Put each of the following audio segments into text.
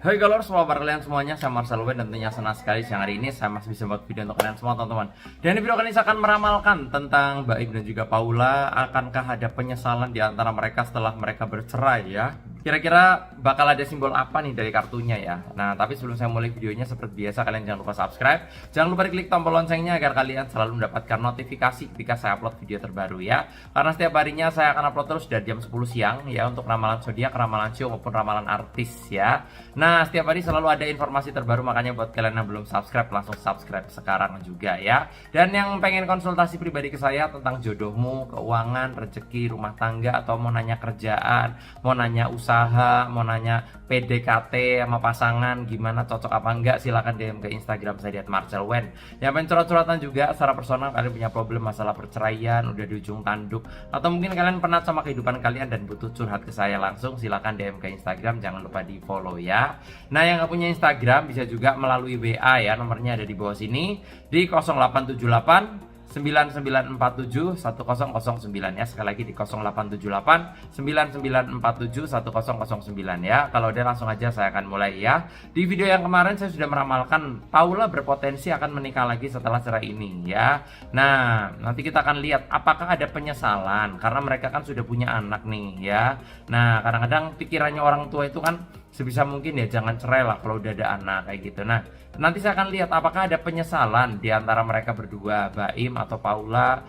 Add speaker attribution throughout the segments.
Speaker 1: Hai galor, semua kabar kalian semuanya, saya Marcel Wen dan tentunya senang sekali siang hari ini saya masih bisa buat video untuk kalian semua teman-teman. Dan di video kali ini saya akan meramalkan tentang Baim dan juga Paula. Akankah ada penyesalan di antara mereka setelah mereka bercerai ya? Kira-kira bakal ada simbol apa nih dari kartunya ya? Nah, tapi sebelum saya mulai videonya seperti biasa kalian jangan lupa subscribe. Jangan lupa klik tombol loncengnya agar kalian selalu mendapatkan notifikasi ketika saya upload video terbaru ya. Karena setiap harinya saya akan upload terus dari jam 10 siang ya untuk ramalan zodiak, ramalan show maupun ramalan artis ya. Nah, setiap hari selalu ada informasi terbaru, makanya buat kalian yang belum subscribe langsung subscribe sekarang juga ya. Dan yang pengen konsultasi pribadi ke saya tentang jodohmu, keuangan, rezeki, rumah tangga, atau mau nanya kerjaan, mau nanya usaha, mau nanya PDKT sama pasangan gimana, cocok apa enggak, silahkan DM ke Instagram saya @marcelwen. Yang pengen curhat-curhatan juga secara personal, kalian punya problem masalah perceraian, udah di ujung tanduk, atau mungkin kalian penat sama kehidupan kalian dan butuh curhat ke saya langsung, silahkan DM ke Instagram, jangan lupa di follow ya. Nah, yang nggak punya Instagram bisa juga melalui WA ya, nomornya ada di bawah sini di 0878 9947 1009 ya. Sekali lagi di 0878 9947 1009 ya. Kalau udah langsung aja saya akan mulai ya. Di video yang kemarin saya sudah meramalkan Paula berpotensi akan menikah lagi setelah cerai ini ya. Nah, nanti kita akan lihat apakah ada penyesalan karena mereka kan sudah punya anak nih ya. Nah, kadang-kadang pikirannya orang tua itu kan sebisa mungkin ya jangan cerai lah kalau udah ada anak kayak gitu. Nah, nanti saya akan lihat apakah ada penyesalan di antara mereka berdua, Baim atau Paula,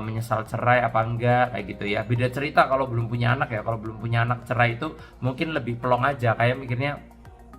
Speaker 1: menyesal cerai apa enggak kayak gitu ya. Beda cerita kalau belum punya anak ya. Kalau belum punya anak cerai itu mungkin lebih pelong aja, kayak mikirnya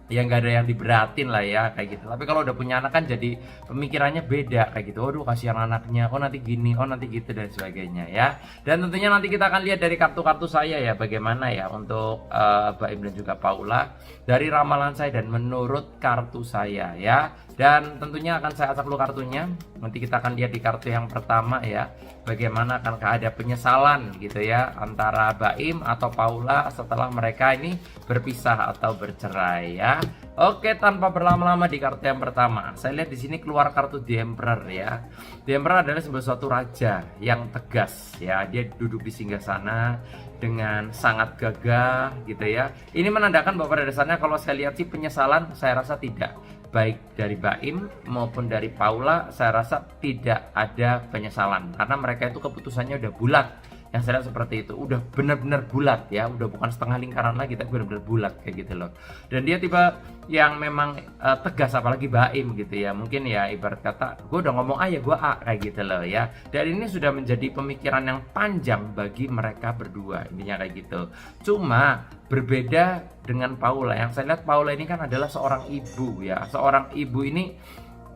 Speaker 1: ya nggak ada yang diberatin lah ya kayak gitu. Tapi kalau udah punya anak kan jadi pemikirannya beda kayak gitu. Waduh, kasihan anaknya, oh nanti gini, oh nanti gitu dan sebagainya ya. Dan tentunya nanti kita akan lihat dari kartu-kartu saya ya bagaimana ya untuk Baim dan juga Paula dari ramalan saya dan menurut kartu saya ya. Dan tentunya akan saya acak dulu kartunya. Nanti kita akan lihat di kartu yang pertama ya, bagaimana akankah ada penyesalan gitu ya antara Baim atau Paula setelah mereka ini berpisah atau bercerai ya. Oke, tanpa berlama-lama di kartu yang pertama, saya lihat di sini keluar kartu The Emperor ya. The Emperor adalah sebuah suatu raja yang tegas ya. Dia duduk di singgasana dengan sangat gagah gitu ya. Ini menandakan bahwa pada dasarnya kalau saya lihat sih penyesalan saya rasa tidak. Baik dari Baim maupun dari Paula saya rasa tidak ada penyesalan karena mereka itu keputusannya udah bulat. Yang saya lihat seperti itu, udah benar-benar bulat ya, udah bukan setengah lingkaran lagi tapi benar-benar bulat kayak gitu loh. Dan dia tipe yang memang tegas, apalagi Baim gitu ya. Mungkin ya ibarat kata gue udah ngomong A ya gue A kayak gitu loh ya. Dan ini sudah menjadi pemikiran yang panjang bagi mereka berdua, intinya kayak gitu. Cuma berbeda dengan Paula. Yang saya lihat Paula ini kan adalah seorang ibu ya. Seorang ibu ini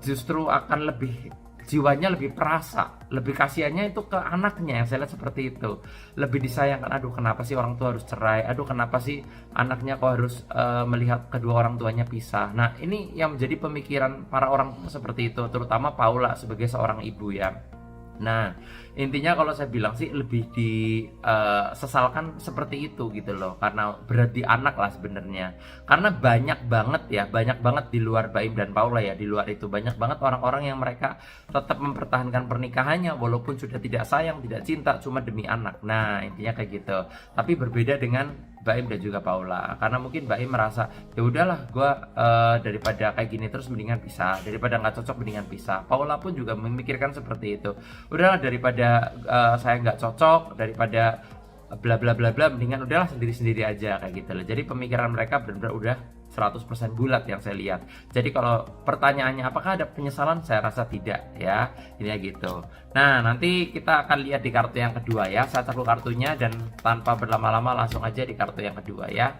Speaker 1: justru akan lebih, jiwanya lebih perasa, lebih kasihannya itu ke anaknya. Yang saya lihat seperti itu, lebih disayangkan. Aduh, kenapa sih orang tua harus cerai, aduh kenapa sih anaknya kok harus melihat kedua orang tuanya pisah. Nah, ini yang menjadi pemikiran para orang tua seperti itu, terutama Paula sebagai seorang ibu ya. Nah, intinya kalau saya bilang sih lebih disesalkan seperti itu gitu loh, karena berarti anak lah sebenarnya. Karena banyak banget di luar Baim dan Paula ya, di luar itu banyak banget orang-orang yang mereka tetap mempertahankan pernikahannya walaupun sudah tidak sayang, tidak cinta, cuma demi anak. Nah, intinya kayak gitu. Tapi berbeda dengan Baim dan juga Paula, karena mungkin Baim merasa ya udahlah gue daripada kayak gini terus mendingan pisah, daripada nggak cocok mendingan pisah. Paula pun juga memikirkan seperti itu, udahlah daripada saya nggak cocok, daripada bla bla bla bla, mendingan udahlah sendiri-sendiri aja kayak gitu loh. Jadi pemikiran mereka benar-benar udah 100% bulat yang saya lihat. Jadi kalau pertanyaannya apakah ada penyesalan, saya rasa tidak ya. Ini gitu. Nah, nanti kita akan lihat di kartu yang kedua ya. Saya taruh kartunya dan tanpa berlama-lama langsung aja di kartu yang kedua ya.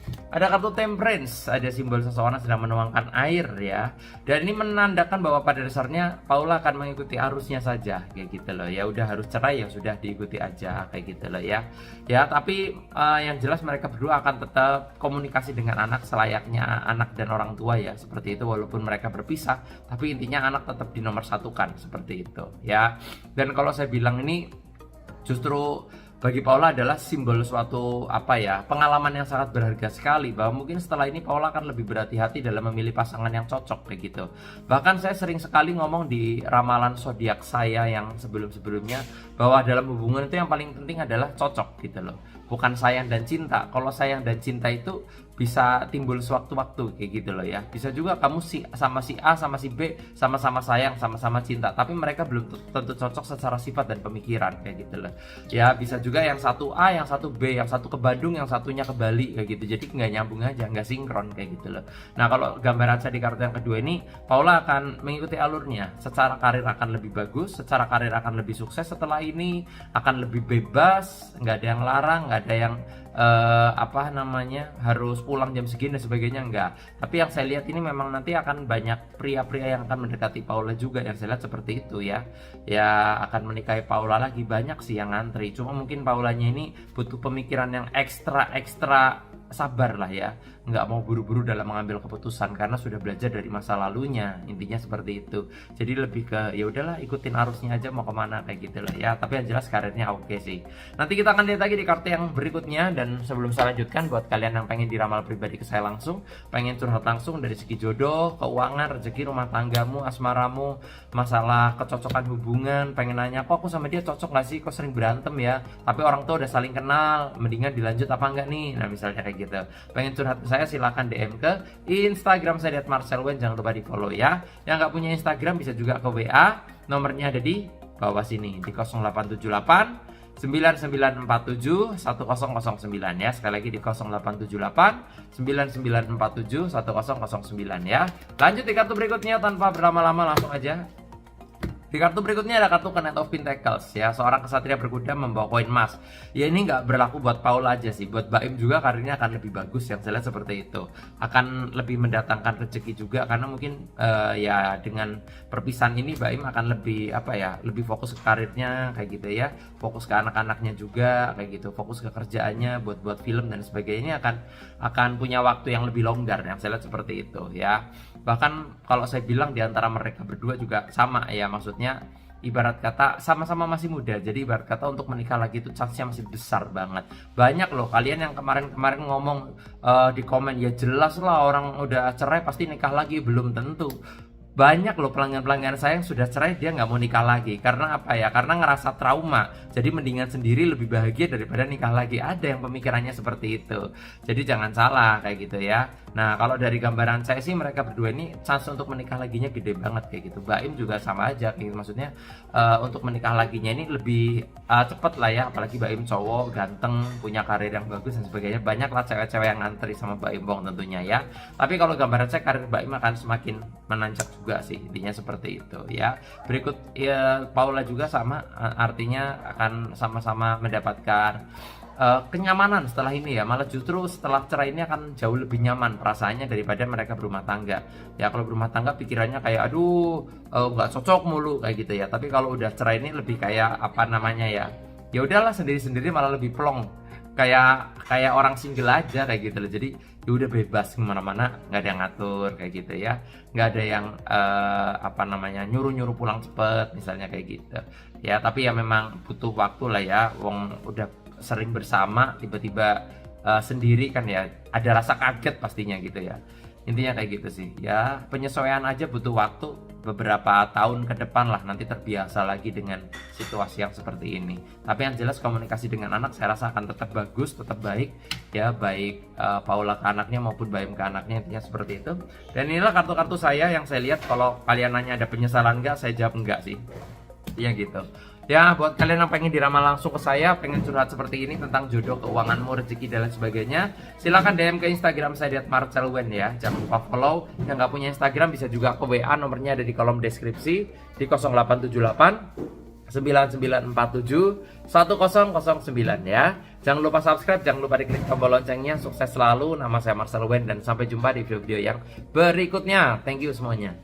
Speaker 1: Ada kartu Temperance, ada simbol seseorang sedang menuangkan air ya. Dan ini menandakan bahwa pada dasarnya Paula akan mengikuti arusnya saja kayak gitu loh. Ya udah harus cerai ya sudah diikuti aja kayak gitu loh ya. Ya, tapi yang jelas mereka berdua akan tetap komunikasi dengan anak selayaknya anak dan orang tua ya. Seperti itu walaupun mereka berpisah, tapi intinya anak tetap dinomorsatukan seperti itu ya. Dan kalau saya bilang ini justru bagi Paula adalah simbol suatu pengalaman yang sangat berharga sekali, bahwa mungkin setelah ini Paula akan lebih berhati-hati dalam memilih pasangan yang cocok kayak gitu. Bahkan saya sering sekali ngomong di ramalan zodiak saya yang sebelum-sebelumnya bahwa dalam hubungan itu yang paling penting adalah cocok gitu loh. bukan sayang dan cinta. Kalau sayang dan cinta itu bisa timbul sewaktu-waktu kayak gitu loh ya. Bisa juga kamu sama si A sama si B sama-sama sayang, sama-sama cinta, tapi mereka belum tentu cocok secara sifat dan pemikiran kayak gitu loh. Ya bisa juga yang satu A, yang satu B, yang satu ke Bandung, yang satunya ke Bali kayak gitu. Jadi nggak nyambung aja, nggak sinkron kayak gitu loh. Nah kalau gambaran saya di kartu yang kedua ini, Paula akan mengikuti alurnya. Secara karir akan lebih bagus, secara karir akan lebih sukses setelah ini, akan lebih bebas, nggak ada yang larang, nggak ada yang harus pulang jam segini dan sebagainya, enggak. Tapi yang saya lihat ini memang nanti akan banyak pria-pria yang akan mendekati Paula juga, yang saya lihat seperti itu ya. Ya akan menikahi Paula lagi, banyak sih yang ngantri. Cuma mungkin Paulanya ini butuh pemikiran yang ekstra sabar lah ya, nggak mau buru-buru dalam mengambil keputusan karena sudah belajar dari masa lalunya, intinya seperti itu. Jadi lebih ke ya udahlah ikutin arusnya aja mau kemana kayak gitu lah ya. Tapi yang jelas karirnya oke sih. Nanti kita akan lihat lagi di kartu yang berikutnya, dan sebelum saya lanjutkan, buat kalian yang pengen diramal pribadi ke saya langsung, pengen curhat langsung dari segi jodoh, keuangan, rezeki, rumah tanggamu, asmaramu, masalah kecocokan hubungan, pengen nanya kok aku sama dia cocok gak sih, kok sering berantem ya, tapi orang tua udah saling kenal, mendingan dilanjut apa enggak nih, nah misalnya kayak gitu. Pengen curhat ke saya silahkan DM ke Instagram saya @marcelwen, jangan lupa di follow ya. Yang nggak punya Instagram bisa juga ke WA, nomornya ada di bawah sini di 0878 9947 1009 ya. Sekali lagi di 0878 9947 1009 ya. Lanjut di kartu berikutnya tanpa berlama-lama, langsung aja. Di kartu berikutnya ada kartu Knight of Pentacles ya, seorang kesatria berkuda membawa koin emas. Ya ini nggak berlaku buat Paula aja sih, buat Baim juga karirnya akan lebih bagus, yang jelas seperti itu. Akan lebih mendatangkan rezeki juga karena mungkin ya dengan perpisahan ini Baim akan lebih lebih fokus ke karirnya kayak gitu ya, fokus ke anak-anaknya juga kayak gitu, fokus ke kerjaannya, buat film dan sebagainya, akan punya waktu yang lebih longgar, yang saya lihat seperti itu ya. Bahkan kalau saya bilang di antara mereka berdua juga sama ya, maksudnya ibarat kata sama-sama masih muda, jadi ibarat kata untuk menikah lagi itu chance-nya masih besar banget. Banyak loh kalian yang kemarin ngomong di komen, ya jelas lah orang udah cerai pasti nikah lagi, belum tentu. Banyak loh pelanggan-pelanggan saya yang sudah cerai dia nggak mau nikah lagi. Karena apa ya? Karena ngerasa trauma. Jadi mendingan sendiri lebih bahagia daripada nikah lagi. Ada yang pemikirannya seperti itu. Jadi jangan salah kayak gitu ya. Nah kalau dari gambaran saya sih mereka berdua ini chance untuk menikah laginya gede banget kayak gitu. Baim juga sama aja kayak gitu. Maksudnya untuk menikah laginya ini lebih cepet lah ya. Apalagi Baim cowok, ganteng, punya karir yang bagus dan sebagainya. Banyak lah cewek-cewek yang ngantri sama Baim Bong tentunya ya. Tapi kalau gambaran saya karir Baim akan semakin menanjak juga sih, intinya seperti itu ya. Berikut ya Paula juga sama, artinya akan sama-sama mendapatkan kenyamanan setelah ini ya. Malah justru setelah cerai ini akan jauh lebih nyaman perasaannya daripada mereka berumah tangga ya. Kalau berumah tangga pikirannya kayak aduh nggak cocok mulu kayak gitu ya. Tapi kalau udah cerai ini lebih kayak ya udahlah sendiri-sendiri, malah lebih plong, kayak orang single aja kayak gitu loh. Jadi ya udah bebas kemana-mana, nggak ada yang ngatur kayak gitu ya, nggak ada yang nyuruh pulang cepet misalnya kayak gitu ya. Tapi ya memang butuh waktu lah ya, wong udah sering bersama tiba-tiba sendiri kan ya, ada rasa kaget pastinya gitu ya. Intinya kayak gitu sih ya, penyesuaian aja butuh waktu beberapa tahun ke depan lah, nanti terbiasa lagi dengan situasi yang seperti ini. Tapi yang jelas komunikasi dengan anak saya rasa akan tetap bagus, tetap baik ya, baik Paula ke anaknya maupun Baim ke anaknya, intinya seperti itu. Dan inilah kartu-kartu saya yang saya lihat. Kalau kalian nanya ada penyesalan nggak, saya jawab enggak sih ya gitu ya. Buat kalian yang pengen diramal langsung ke saya, pengen curhat seperti ini tentang jodoh, keuanganmu, rezeki dan lain sebagainya, silahkan DM ke Instagram saya @marcelwen ya. Jangan lupa follow. Yang nggak punya Instagram bisa juga ke WA, nomornya ada di kolom deskripsi di 0878 9947 1009 ya. Jangan lupa subscribe, jangan lupa diklik tombol loncengnya. Sukses selalu. Nama saya Marcelwen dan sampai jumpa di video-video yang berikutnya. Thank you semuanya.